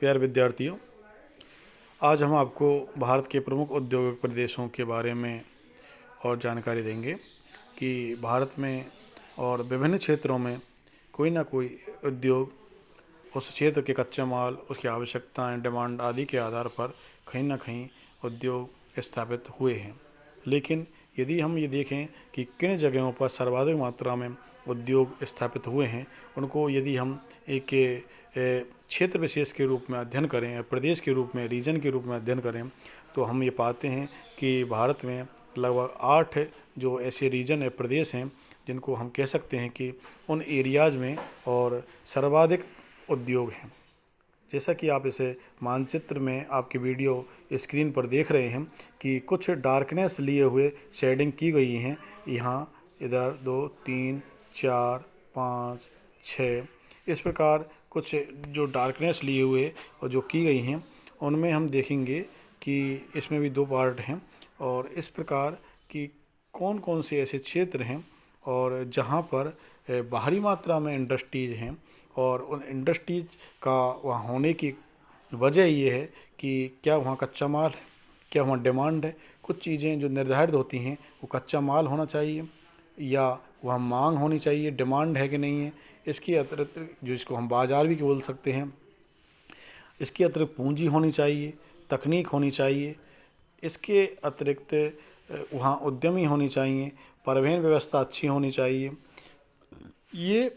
प्यारे विद्यार्थियों, आज हम आपको भारत के प्रमुख औद्योगिक प्रदेशों के बारे में और जानकारी देंगे कि भारत में और विभिन्न क्षेत्रों में कोई ना कोई उद्योग उस क्षेत्र के कच्चे माल, उसकी आवश्यकताएं, डिमांड आदि के आधार पर कहीं ना कहीं उद्योग स्थापित हुए हैं। लेकिन यदि हम ये देखें कि किन जगहों पर सर्वाधिक मात्रा में उद्योग स्थापित हुए हैं, उनको यदि हम एक क्षेत्र विशेष के रूप में अध्ययन करें या प्रदेश के रूप में, रीजन के रूप में अध्ययन करें, तो हम ये पाते हैं कि भारत में लगभग 8 जो ऐसे रीजन या प्रदेश हैं जिनको हम कह सकते हैं कि उन एरियाज़ में और सर्वाधिक उद्योग हैं। जैसा कि आप इसे मानचित्र में आपकी वीडियो स्क्रीन पर देख रहे हैं कि कुछ डार्कनेस लिए हुए शेडिंग की गई हैं। यहाँ इधर 2, 3, 4, 5, 6 इस प्रकार कुछ जो डार्कनेस लिए हुए और जो की गई हैं, उनमें हम देखेंगे कि इसमें भी 2 पार्ट हैं और इस प्रकार कि कौन कौन से ऐसे क्षेत्र हैं और जहाँ पर भारी मात्रा में इंडस्ट्रीज हैं और उन इंडस्ट्रीज का वहाँ होने की वजह ये है कि क्या वहाँ कच्चा माल है, क्या वहाँ डिमांड है। कुछ चीज़ें जो निर्धारित होती हैं वो कच्चा माल होना चाहिए या वहाँ मांग होनी चाहिए, डिमांड है कि नहीं है। इसके अतिरिक्त जो इसको हम बाज़ार भी बोल सकते हैं, इसके अतिरिक्त पूंजी होनी चाहिए, तकनीक होनी चाहिए, इसके अतिरिक्त वहाँ उद्यमी होनी चाहिए, परिवहन व्यवस्था अच्छी होनी चाहिए। ये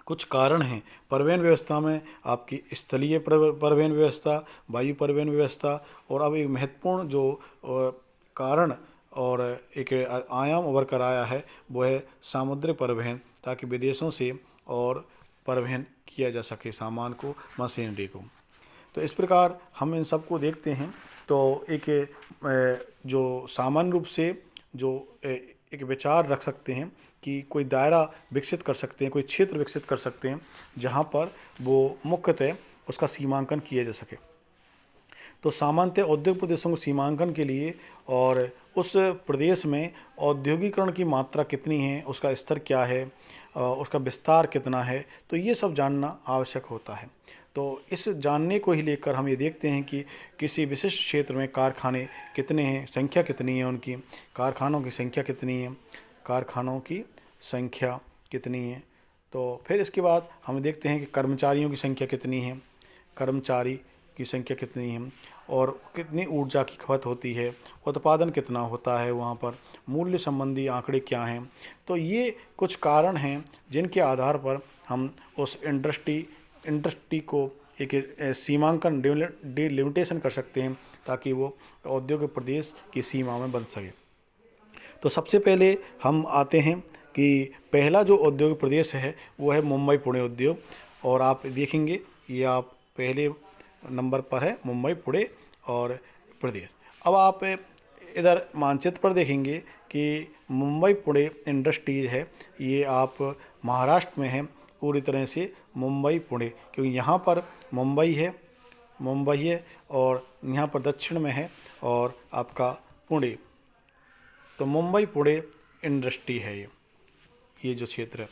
कुछ कारण हैं। परिवहन व्यवस्था में आपकी स्थलीय परिवहन व्यवस्था, वायु परिवहन व्यवस्था और अब एक महत्वपूर्ण जो कारण और एक आयाम उभर कर आया है वो है सामुद्रिक परिवहन, ताकि विदेशों से और परिवहन किया जा सके सामान को, मशीनरी को। तो इस प्रकार हम इन सब को देखते हैं तो एक जो सामान्य रूप से जो एक विचार रख सकते हैं कि कोई दायरा विकसित कर सकते हैं, कोई क्षेत्र विकसित कर सकते हैं जहाँ पर वो मुख्यतः उसका सीमांकन किया जा सके। तो सामान्यतः औद्योगिक प्रदेशों को सीमांकन के लिए और उस प्रदेश में औद्योगिकरण की मात्रा कितनी है, उसका स्तर क्या है, उसका विस्तार कितना है, तो ये सब जानना आवश्यक होता है। तो इस जानने को ही लेकर हम ये देखते हैं कि किसी विशिष्ट क्षेत्र में कारखाने कितने हैं, संख्या कितनी है उनकी, कारखानों की संख्या कितनी है, कारखानों की संख्या कितनी है। तो फिर इसके बाद हम देखते हैं कि कर्मचारियों की संख्या कितनी है, कर्मचारी की संख्या कितनी है और कितनी ऊर्जा की खपत होती है, उत्पादन कितना होता है, वहाँ पर मूल्य संबंधी आंकड़े क्या हैं। तो ये कुछ कारण हैं जिनके आधार पर हम उस इंडस्ट्री को एक सीमांकन डिलिमिटेशन कर सकते हैं ताकि वो औद्योगिक प्रदेश की सीमा में बन सके। तो सबसे पहले हम आते हैं कि पहला जो औद्योगिक प्रदेश है वो है मुंबई पुणे उद्योग, और आप देखेंगे ये आप पहले नंबर पर है मुंबई पुणे और प्रदेश। अब आप इधर मानचित्र पर देखेंगे कि मुंबई पुणे इंडस्ट्रीज है, ये आप महाराष्ट्र में है पूरी तरह से मुंबई पुणे, क्योंकि यहाँ पर मुंबई है और यहाँ पर दक्षिण में है और आपका पुणे। तो मुंबई पुणे इंडस्ट्री है ये जो क्षेत्र है।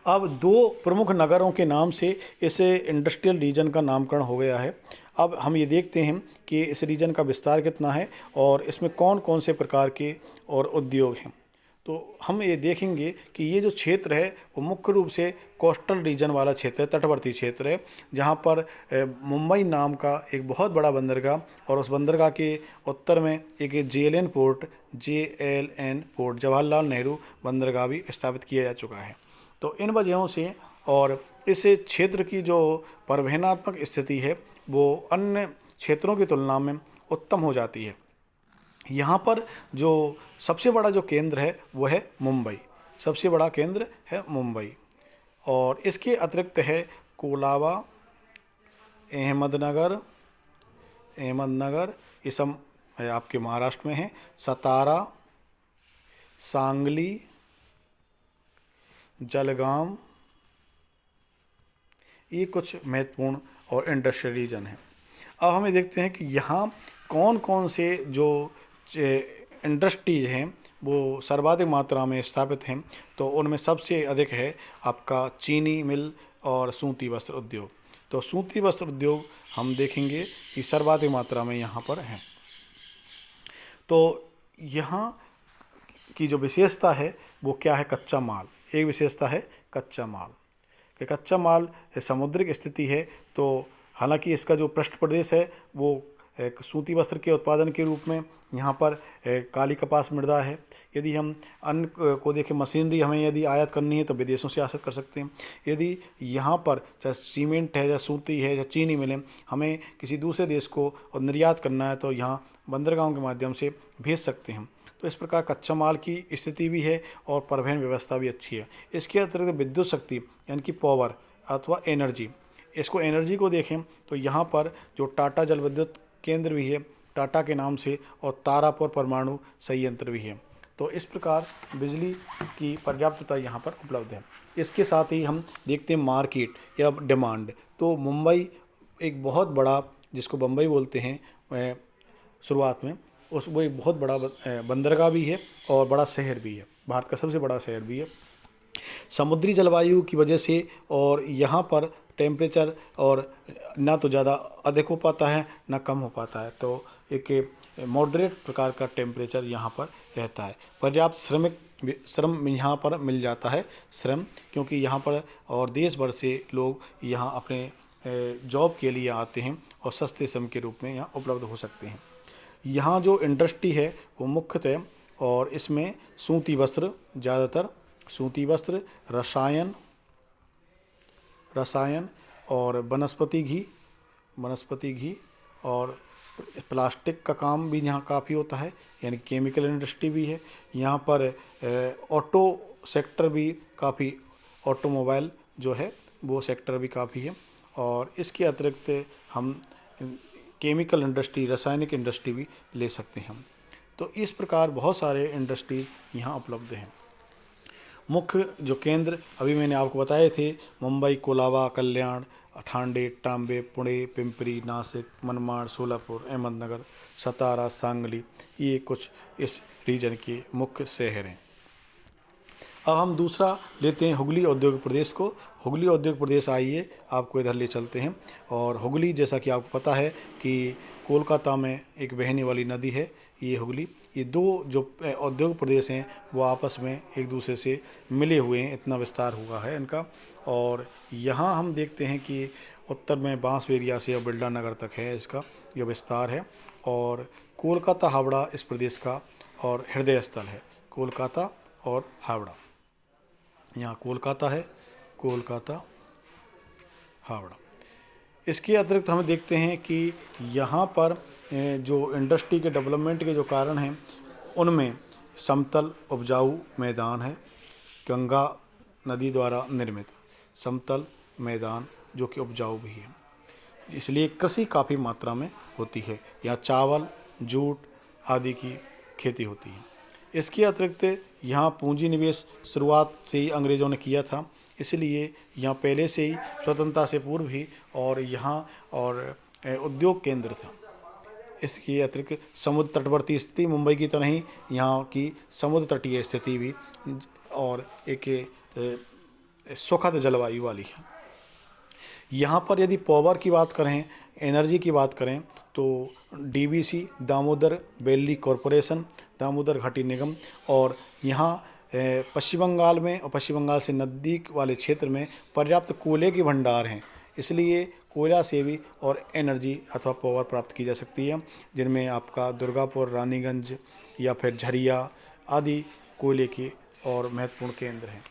अब 2 प्रमुख नगरों के नाम से इस इंडस्ट्रियल रीजन का नामकरण हो गया है। अब हम ये देखते हैं कि इस रीजन का विस्तार कितना है और इसमें कौन कौन से प्रकार के और उद्योग हैं। तो हम ये देखेंगे कि ये जो क्षेत्र है वो मुख्य रूप से कोस्टल रीजन वाला क्षेत्र है, तटवर्ती क्षेत्र है, जहाँ पर मुंबई नाम का एक बहुत बड़ा बंदरगाह और उस बंदरगाह के उत्तर में एक JLN पोर्ट जवाहरलाल नेहरू बंदरगाह भी स्थापित किया जा चुका है। तो इन वजहों से और इस क्षेत्र की जो परिवहनात्मक स्थिति है वो अन्य क्षेत्रों की तुलना में उत्तम हो जाती है। यहाँ पर जो सबसे बड़ा जो केंद्र है वो है मुंबई, सबसे बड़ा केंद्र है मुंबई, और इसके अतिरिक्त है कोलाबा, अहमदनगर ये सब आपके महाराष्ट्र में है, सतारा, सांगली, जलगांव, ये कुछ महत्वपूर्ण और इंडस्ट्रियल रीजन है। अब हमें देखते हैं कि यहाँ कौन कौन से जो इंडस्ट्रीज हैं वो सर्वाधिक मात्रा में स्थापित हैं। तो उनमें सबसे अधिक है आपका चीनी मिल और सूती वस्त्र उद्योग। तो सूती वस्त्र उद्योग हम देखेंगे कि सर्वाधिक मात्रा में यहाँ पर है। तो यहाँ की जो विशेषता है वो क्या है, कच्चा माल। एक विशेषता है कच्चा माल, कि कच्चा माल समुद्रिक स्थिति है। तो हालांकि इसका जो पृष्ठ प्रदेश है वो एक सूती वस्त्र के उत्पादन के रूप में यहाँ पर काली कपास मृदा है। यदि हम अन्य को देखें, मशीनरी हमें यदि आयात करनी है तो विदेशों से आयात कर सकते हैं। यदि यहाँ पर चाहे सीमेंट है या सूती है या चीनी मिलें, हमें किसी दूसरे देश को और निर्यात करना है तो यहाँ बंदरगाहों के माध्यम से भेज सकते हैं। तो इस प्रकार कच्चा माल की स्थिति भी है और परिवहन व्यवस्था भी अच्छी है। इसके अतिरिक्त विद्युत शक्ति यानी कि पावर अथवा एनर्जी, इसको एनर्जी को देखें तो यहाँ पर जो टाटा जल विद्युत केंद्र भी है टाटा के नाम से, और तारापुर परमाणु संयंत्र भी है। तो इस प्रकार बिजली की पर्याप्तता यहाँ पर उपलब्ध है। इसके साथ ही हम देखते हैं मार्केट या डिमांड। तो मुंबई एक बहुत बड़ा, जिसको बम्बई बोलते हैं शुरुआत में, वो एक बहुत बड़ा बंदरगाह भी है और बड़ा शहर भी है, भारत का सबसे बड़ा शहर भी है। समुद्री जलवायु की वजह से और यहाँ पर टेम्परेचर और ना तो ज़्यादा अधिक हो पाता है ना कम हो पाता है, तो एक मॉडरेट प्रकार का टेम्परेचर यहाँ पर रहता है। पर्याप्त श्रम यहाँ पर मिल जाता है, क्योंकि यहाँ पर और देश भर से लोग यहाँ अपने जॉब के लिए आते हैं और सस्ते श्रम के रूप में यहाँ उपलब्ध हो सकते हैं। यहाँ जो इंडस्ट्री है वो मुख्यतः, और इसमें सूती वस्त्र ज़्यादातर, सूती वस्त्र, रसायन और वनस्पति घी और प्लास्टिक का काम भी यहाँ काफ़ी होता है, यानी केमिकल इंडस्ट्री भी है। यहाँ पर ऑटो सेक्टर भी काफ़ी, ऑटोमोबाइल जो है वो सेक्टर भी काफ़ी है। और इसके अतिरिक्त हम केमिकल इंडस्ट्री, रासायनिक इंडस्ट्री भी ले सकते हैं हम। तो इस प्रकार बहुत सारे इंडस्ट्री यहाँ उपलब्ध हैं। मुख्य जो केंद्र अभी मैंने आपको बताए थे, मुंबई, कोलाबा, कल्याण, ठाणे, ट्राम्बे, पुणे, पिंपरी, नासिक, मनमाड, सोलापुर, अहमदनगर, सतारा, सांगली, ये कुछ इस रीजन के मुख्य शहर हैं। अब हम दूसरा लेते हैं हुगली औद्योगिक प्रदेश को। हुगली औद्योगिक प्रदेश, आइए आपको इधर ले चलते हैं। और हुगली, जैसा कि आपको पता है कि कोलकाता में एक बहने वाली नदी है ये हुगली। ये दो जो औद्योगिक प्रदेश हैं वो आपस में एक दूसरे से मिले हुए हैं, इतना विस्तार हुआ है इनका। और यहाँ हम देखते हैं कि उत्तर में बांसबेरिया से और बिरला नगर तक है इसका यह विस्तार है। और कोलकाता हावड़ा इस प्रदेश का और हृदय स्थल है, कोलकाता और हावड़ा। यहाँ कोलकाता है, कोलकाता, हावड़ा। इसके अतिरिक्त हम देखते हैं कि यहाँ पर जो इंडस्ट्री के डेवलपमेंट के जो कारण हैं उनमें समतल उपजाऊ मैदान है, गंगा नदी द्वारा निर्मित समतल मैदान जो कि उपजाऊ भी है, इसलिए कृषि काफ़ी मात्रा में होती है। यहाँ चावल, जूट आदि की खेती होती है। इसके अतिरिक्त यहाँ पूंजी निवेश शुरुआत से ही अंग्रेज़ों ने किया था, इसलिए यहाँ पहले से ही स्वतंत्रता से पूर्व ही और यहाँ और उद्योग केंद्र था। इसके अतिरिक्त समुद्र तटवर्ती स्थिति मुंबई की तरह ही यहाँ की समुद्र तटीय स्थिति भी और एक सुखद जलवायु वाली है। यहाँ पर यदि पावर की बात करें, एनर्जी की बात करें, तो DVC, Damodar valley corporation, Damodar घाटी निगम, और यहाँ पश्चिम बंगाल में और पश्चिम बंगाल से नज़दीक वाले क्षेत्र में पर्याप्त कोयले के भंडार हैं, इसलिए कोयला से भी और एनर्जी अथवा पावर प्राप्त की जा सकती है, जिनमें आपका दुर्गापुर, रानीगंज या फिर झरिया आदि कोयले के और महत्वपूर्ण केंद्र हैं।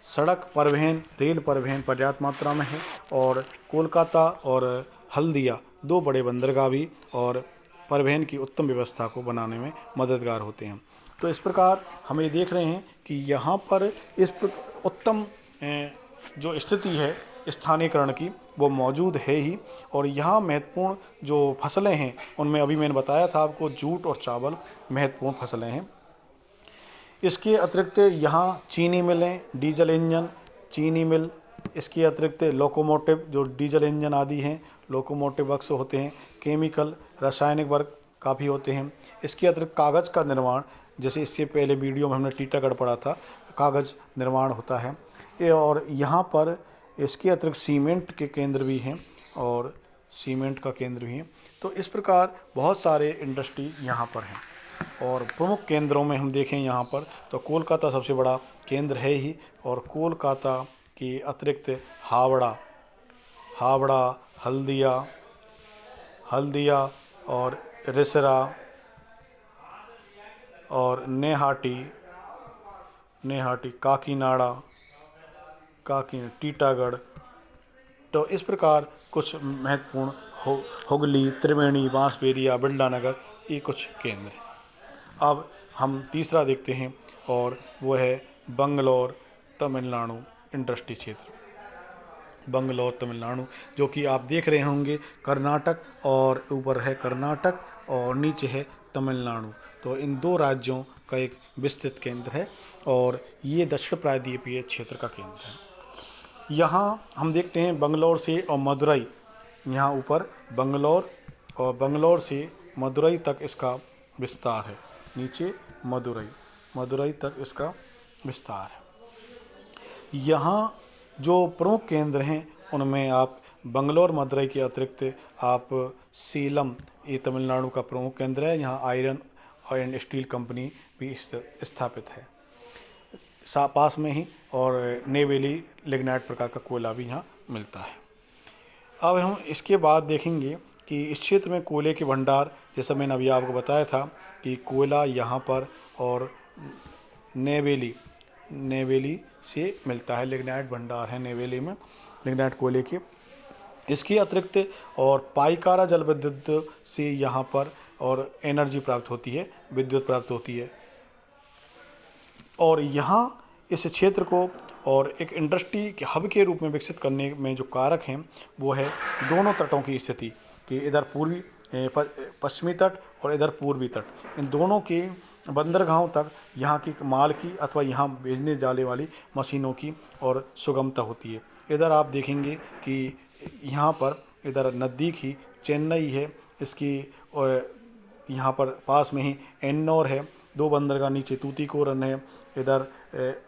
सड़क परिवहन, रेल परिवहन पर्याप्त मात्रा में है, और कोलकाता और हल्दिया दो बड़े बंदरगाह भी और परिवहन की उत्तम व्यवस्था को बनाने में मददगार होते हैं। तो इस प्रकार हम ये देख रहे हैं कि यहाँ पर इस उत्तम जो स्थिति है स्थानीयकरण की वो मौजूद है ही। और यहाँ महत्वपूर्ण जो फसलें हैं उनमें अभी मैंने बताया था आपको, जूट और चावल महत्वपूर्ण फसलें हैं। इसके अतिरिक्त यहाँ चीनी मिलें, डीजल इंजन, चीनी मिल, इसके अतिरिक्त लोकोमोटिव जो डीजल इंजन आदि हैं, लोकोमोटिव वर्क्स होते हैं, केमिकल, रासायनिक वर्क काफ़ी होते हैं। इसके अतिरिक्त कागज़ का निर्माण, जैसे इससे पहले वीडियो में हमने टीटागढ़ पढ़ा था, कागज़ निर्माण होता है। और यहाँ पर इसके अतिरिक्त सीमेंट के केंद्र भी हैं और सीमेंट का केंद्र भी है। तो इस प्रकार बहुत सारे इंडस्ट्री यहाँ पर हैं। और प्रमुख केंद्रों में हम देखें यहाँ पर तो कोलकाता सबसे बड़ा केंद्र है ही, और कोलकाता के अतिरिक्त हावड़ा, हल्दिया और रिसरा और नेहाटी, टीटागढ़। तो इस प्रकार कुछ महत्वपूर्ण हुगली, त्रिवेणी, बांसबेरिया, बिरला नगर, ये कुछ केंद्र हैं। अब हम तीसरा देखते हैं और वो है बंगलौर तमिलनाडु इंडस्ट्री क्षेत्र। बंगलौर तमिलनाडु, जो कि आप देख रहे होंगे कर्नाटक, और ऊपर है कर्नाटक और नीचे है तमिलनाडु। तो इन दो राज्यों का एक विस्तृत केंद्र है और ये दक्षिण प्रायद्वीपीय क्षेत्र का केंद्र है। यहाँ हम देखते हैं बंगलौर से और मदुरई, यहाँ ऊपर बंगलौर और बंगलौर से मदुरई तक इसका विस्तार है, नीचे मदुरई तक इसका विस्तार है। यहाँ जो प्रमुख केंद्र हैं उनमें आप बंगलौर मदुरई के अतिरिक्त आप सेलम, ये तमिलनाडु का प्रमुख केंद्र है, यहाँ आयरन एंड स्टील कंपनी भी स्थापित है पास में ही, और नेवेली लिग्नाइट प्रकार का कोयला भी यहाँ मिलता है। अब हम इसके बाद देखेंगे कि इस क्षेत्र में कोयले के भंडार, जैसा मैंने अभी आपको बताया था कि कोयला यहाँ पर और नेवेली से मिलता है, लिग्नाइट भंडार है नेवेली में, लिग्नाइट कोयले के। इसके अतिरिक्त और पाइकारा जल विद्युत से यहाँ पर और एनर्जी प्राप्त होती है, विद्युत प्राप्त होती है। और यहाँ इस क्षेत्र को और एक इंडस्ट्री के हब के रूप में विकसित करने में जो कारक हैं वो है दोनों तटों की स्थिति, कि इधर पूर्वी पश्चिमी तट और इधर पूर्वी तट, इन दोनों के बंदरगाहों तक यहाँ की माल की अथवा यहाँ भेजने जाने वाली मशीनों की और सुगमता होती है। इधर आप देखेंगे कि यहाँ पर इधर नज़दीक ही चेन्नई है, इसकी यहाँ पर पास में ही एन्नौर है, दो बंदरगाह, नीचे तूतीकोरन है, इधर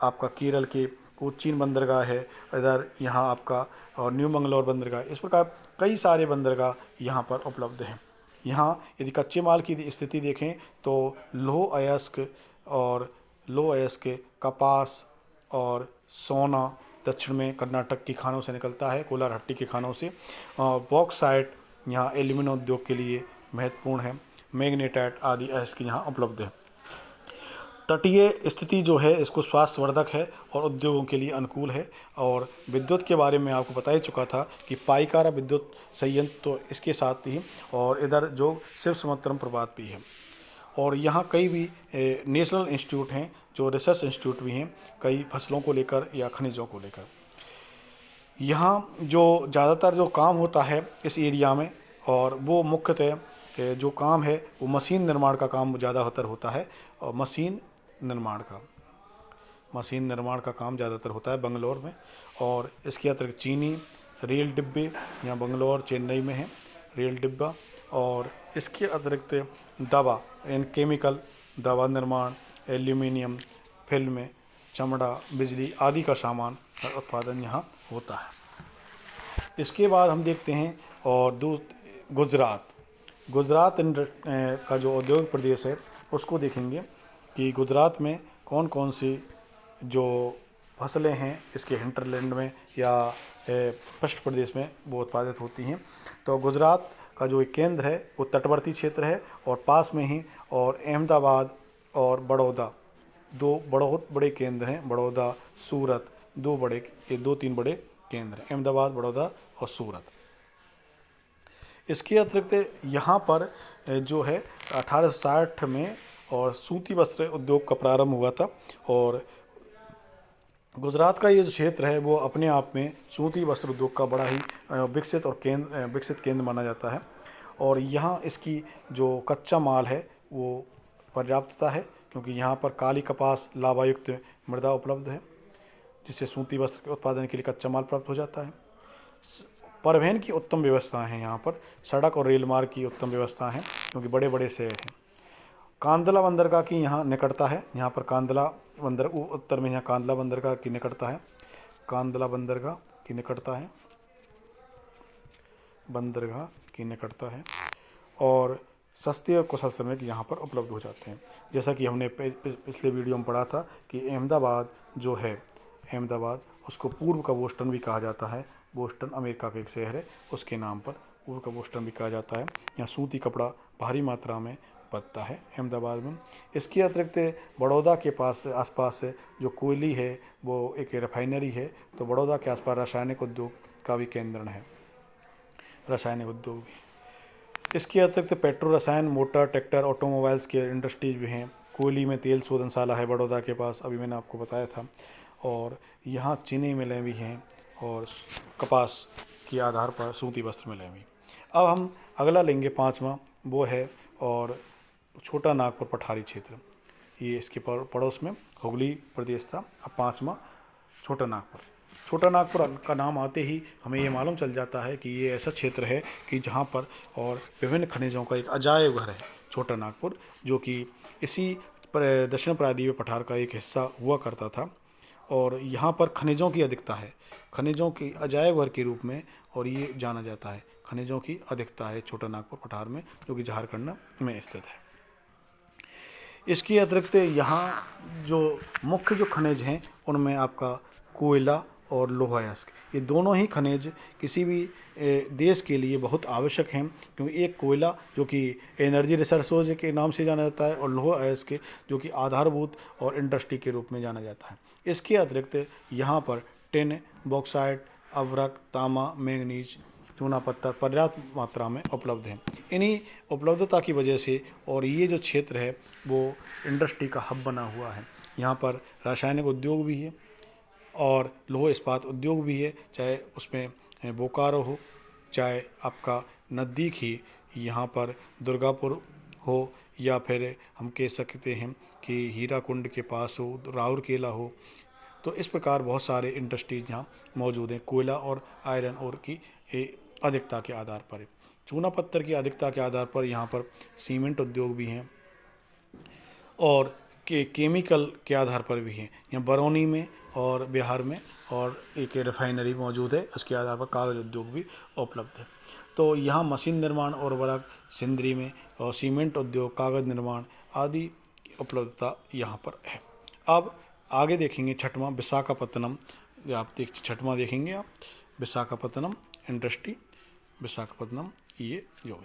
आपका केरल के कोचीन बंदरगाह है, इधर यहाँ आपका और न्यू मंगलौर बंदरगाह। इस प्रकार कई सारे बंदरगाह यहाँ पर उपलब्ध हैं। यहाँ यदि कच्चे माल की स्थिति देखें तो लौह अयस्क, कपास और सोना दक्षिण में कर्नाटक की खानों से निकलता है, कोलारहट्टी के खानों से। बॉक्साइट यहाँ एल्यूमिनियम उद्योग के लिए महत्वपूर्ण है, मैग्नेटाइट आदि अयस्क यहाँ उपलब्ध है। तटीय स्थिति जो है इसको स्वास्थ्यवर्धक है और उद्योगों के लिए अनुकूल है। और विद्युत के बारे में आपको बता ही चुका था कि पाइकारा विद्युत संयंत्र तो इसके साथ ही, और इधर जो शिव समुद्रम प्रपात भी है। और यहाँ कई भी नेशनल इंस्टीट्यूट हैं, जो रिसर्च इंस्टीट्यूट भी हैं, कई फसलों को लेकर या खनिजों को लेकर। यहाँ जो ज़्यादातर जो काम होता है इस एरिया में, और वो मुख्यतः जो काम है वो मशीन निर्माण का काम ज़्यादातर होता है, और मशीन निर्माण का काम ज़्यादातर होता है बंगलौर में। और इसके अतिरिक्त चीनी रेल डिब्बे यहाँ बंगलौर चेन्नई में है, रेल डिब्बा। और इसके अतिरिक्त दवा एंड केमिकल, दवा निर्माण, एल्यूमिनियम, फिल्म, चमड़ा, बिजली आदि का सामान का उत्पादन यहाँ होता है। इसके बाद हम देखते हैं और गुजरात का जो औद्योगिक प्रदेश है उसको देखेंगे कि गुजरात में कौन कौन सी जो फसलें हैं इसके हिंटरलैंड में या पृष्ठ प्रदेश में वो उत्पादित होती हैं। तो गुजरात का जो एक केंद्र है वो तटवर्ती क्षेत्र है, और पास में ही और अहमदाबाद और बड़ौदा दो बहुत बड़े केंद्र हैं। बड़ौदा, सूरत दो तीन बड़े केंद्र हैं, अहमदाबाद, बड़ौदा और सूरत। इसके अतिरिक्त यहाँ पर जो है 1860 में और सूती वस्त्र उद्योग का प्रारंभ हुआ था। और गुजरात का ये जो क्षेत्र है वो अपने आप में सूती वस्त्र उद्योग का बड़ा ही विकसित केंद्र माना जाता है। और यहाँ इसकी जो कच्चा माल है वो पर्याप्तता है, क्योंकि यहाँ पर काली कपास लाभायुक्त मृदा उपलब्ध है, जिससे सूती वस्त्र के उत्पादन के लिए कच्चा माल प्राप्त हो जाता है। परिवहन की उत्तम व्यवस्था है यहाँ पर, सड़क और रेल मार्ग की उत्तम व्यवस्था है, क्योंकि बड़े बड़े शहर हैं। कांदला बंदरगाह की यहाँ निकटता है, यहाँ पर कांदला उत्तर में यहाँ कांदला बंदरगाह की निकटता है। कांदला बंदरगाह की निकटता है, बंदरगाह की निकटता है, और सस्ते और कुशल श्रमिक यहाँ पर उपलब्ध हो जाते हैं। जैसा कि हमने पिछले वीडियो में पढ़ा था कि अहमदाबाद जो है, अहमदाबाद उसको पूर्व का बोस्टन भी कहा जाता है। बोस्टन अमेरिका का एक शहर है, उसके नाम पर पूर्व का बोस्टन भी कहा जाता है। यहाँ सूती कपड़ा भारी मात्रा में बनता है अहमदाबाद में। इसके अतिरिक्त बड़ौदा के पास आसपास जो कोयली है वो एक रिफाइनरी है, तो बड़ौदा के आसपास रासायनिक उद्योग का भी केंद्र है, रासायनिक उद्योग भी। इसके अतिरिक्त पेट्रो रसायन, मोटर, ट्रैक्टर, ऑटोमोबाइल्स के इंडस्ट्रीज भी हैं। कोयली में तेल शोधनशाला है बड़ौदा के पास, अभी मैंने आपको बताया था। और यहाँ चीनी मिलें भी हैं, और कपास के आधार पर सूती वस्त्र मिलें भी। अब हम अगला लेंगे 5वां, वो है और छोटा नागपुर पठारी क्षेत्र। ये इसके पड़ोस में हुगली प्रदेश था। अब 5वां छोटा नागपुर। छोटा नागपुर का नाम आते ही हमें ये मालूम चल जाता है कि ये ऐसा क्षेत्र है कि जहाँ पर और विभिन्न खनिजों का एक अजायब घर है छोटा नागपुर, जो कि इसी दक्षिण प्रायद्वीपीय पठार का एक हिस्सा हुआ करता था। और यहाँ पर खनिजों की अधिकता है, खनिजों की अजायब घर के रूप में, और ये जाना जाता है। खनिजों की अधिकता है छोटा नागपुर पठार में, जो कि झारखंड में स्थित है। इसके अतिरिक्त यहाँ जो मुख्य जो खनिज हैं उनमें आपका कोयला और लोहा अयस्क, ये दोनों ही खनिज किसी भी देश के लिए बहुत आवश्यक हैं, क्योंकि एक कोयला जो कि एनर्जी रिसोर्स के नाम से जाना जाता है, और लोहा अयस्क जो कि आधारभूत और इंडस्ट्री के रूप में जाना जाता है। इसके अतिरिक्त यहाँ पर टिन, बॉक्साइट, अभ्रक, तांबा, मैंगनीज, चूना पत्थर पर्याप्त मात्रा में उपलब्ध हैं। इन्हीं उपलब्धता की वजह से और ये जो क्षेत्र है वो इंडस्ट्री का हब बना हुआ है। यहाँ पर रासायनिक उद्योग भी है और लौह इस्पात उद्योग भी है, चाहे उसमें बोकारो हो, चाहे आपका नज़दीक ही यहाँ पर दुर्गापुर हो, या फिर हम कह सकते हैं कि हीराकुंड के पास हो, राउरकेला हो। तो इस प्रकार बहुत सारे इंडस्ट्रीज यहाँ मौजूद हैं कोयला और आयरन ओर की अधिकता के आधार पर। चूना पत्थर की अधिकता के आधार पर यहाँ पर सीमेंट उद्योग भी हैं, और केमिकल के आधार पर भी हैं। यहाँ बरौनी में और बिहार में और एक रिफाइनरी मौजूद है, उसके आधार पर कागज़ उद्योग भी उपलब्ध है। तो यहाँ मशीन निर्माण और वर्क सिंदरी में, और सीमेंट उद्योग, कागज़ निर्माण आदि उपलब्धता यहाँ पर है। अब आगे देखेंगे 6वां विशाखापत्तनम। आप छठवां देखेंगे आप, विशाखापत्तनम इंडस्ट्री, विशाखापत्तनम ये जो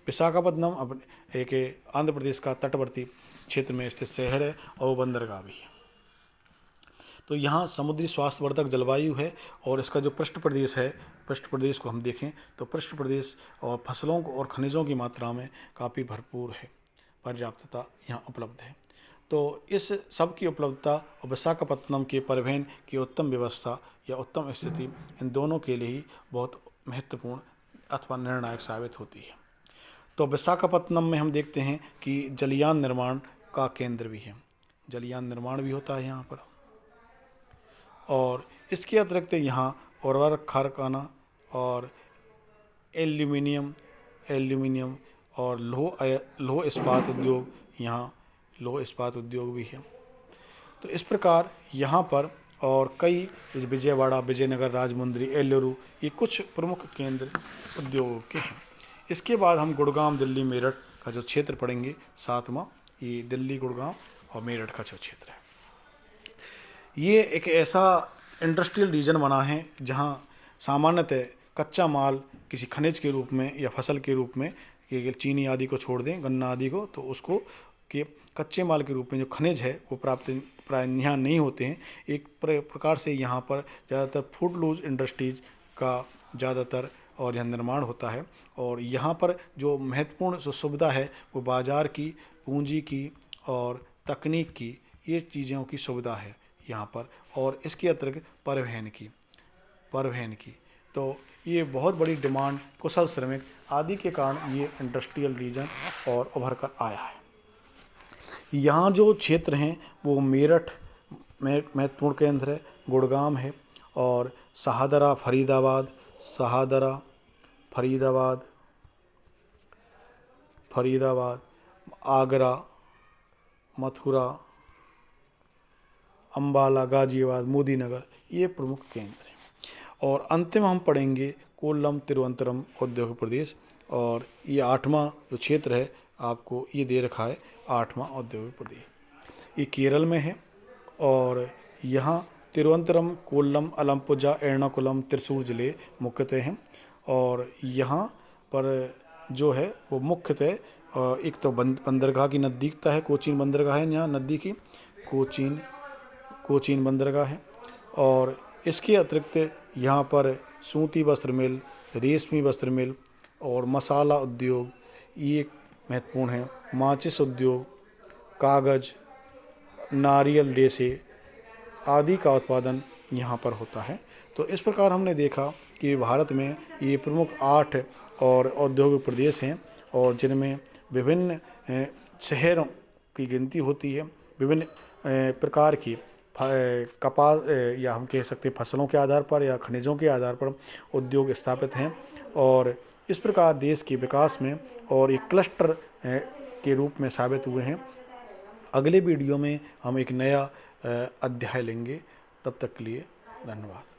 विशाखापत्तनम अपने एक आंध्र प्रदेश का तटवर्ती क्षेत्र में स्थित शहर है, और वो बंदरगाह भी है। तो यहाँ समुद्री स्वास्थ्यवर्धक जलवायु है, और इसका जो पृष्ठ प्रदेश है, पृष्ठ प्रदेश को हम देखें तो पृष्ठ प्रदेश और फसलों को और खनिजों की मात्रा में काफ़ी भरपूर है, पर्याप्तता यहाँ उपलब्ध है। तो इस सब की उपलब्धता और विशाखापत्तनम के परिवहन की उत्तम व्यवस्था या उत्तम स्थिति इन दोनों के लिए ही बहुत महत्वपूर्ण अथवा निर्णायक साबित होती है। तो विशाखापत्तनम में हम देखते हैं कि जलयान निर्माण का केंद्र भी है, जलयान निर्माण भी होता है यहाँ पर। और इसके अतिरिक्त यहाँ उर्वरक कारखाना और एल्यूमिनियम और लौह इस्पात उद्योग, यहाँ लौह इस्पात उद्योग भी है। तो इस प्रकार यहाँ पर और कई विजयवाड़ा, विजयनगर, राजमुंद्री, एल्लुरु ये कुछ प्रमुख केंद्र उद्योगों के हैं। इसके बाद हम गुड़गांव, दिल्ली, मेरठ का जो क्षेत्र पढ़ेंगे 7वां, ये दिल्ली, गुड़गांव और मेरठ का जो क्षेत्र है, ये एक ऐसा इंडस्ट्रियल रीजन बना है जहाँ सामान्यतः कच्चा माल किसी खनिज के रूप में या फसल के रूप में, कि चीनी आदि को छोड़ दें, गन्ना आदि को, तो उसको के कच्चे माल के रूप में जो खनिज है वो प्राप्त प्राय यहाँ नहीं होते हैं। एक प्रकार से यहाँ पर ज़्यादातर फूड लूज इंडस्ट्रीज का ज़्यादातर और यहाँ निर्माण होता है। और यहाँ पर जो महत्वपूर्ण जो सुविधा है वो बाज़ार की, पूंजी की और तकनीक की, ये चीज़ों की सुविधा है यहाँ पर। और इसके अतिरिक्त परिवहन की तो ये बहुत बड़ी डिमांड, कुशल श्रमिक आदि के कारण ये इंडस्ट्रियल रीजन और उभर कर आया है। यहाँ जो क्षेत्र हैं वो मेरठ में महत्वपूर्ण केंद्र है, गुड़गांव है, और शहादरा, फरीदाबाद, आगरा, मथुरा, अम्बाला, गाजियाबाद, मोदीनगर ये प्रमुख केंद्र हैं। और अंतिम हम पढ़ेंगे कोल्लम तिरुवनंतपुरम औद्योगिक प्रदेश। और ये 8वां जो क्षेत्र है आपको ये दे रखा है, 8वां औद्योगिक प्रदेश। ये केरल में है और यहाँ तिरुवनंतपुरम, कोल्लम, अलम्पुजा, एर्नाकुलम, त्रिशूर जिले मुख्यतः हैं। और यहाँ पर जो है वो मुख्यतः एक तो बंदरगाह की नज़दीकता है, कोचीन बंदरगाह है यहाँ नदी की, कोचीन कोचीन बंदरगाह है। और इसके अतिरिक्त यहाँ पर सूती वस्त्र मिल, रेशमी वस्त्र मिल और मसाला उद्योग ये महत्वपूर्ण है। माचिस उद्योग, कागज़, नारियल रेशे आदि का उत्पादन यहाँ पर होता है। तो इस प्रकार हमने देखा कि भारत में ये प्रमुख 8 और औद्योगिक प्रदेश हैं और जिनमें विभिन्न शहरों की गिनती होती है, विभिन्न प्रकार की कपास या हम कह सकते हैं फसलों के आधार पर या खनिजों के आधार पर उद्योग स्थापित हैं। और इस प्रकार देश के विकास में और एक क्लस्टर के रूप में साबित हुए हैं। अगले वीडियो में हम एक नया अध्याय लेंगे। तब तक के लिए धन्यवाद।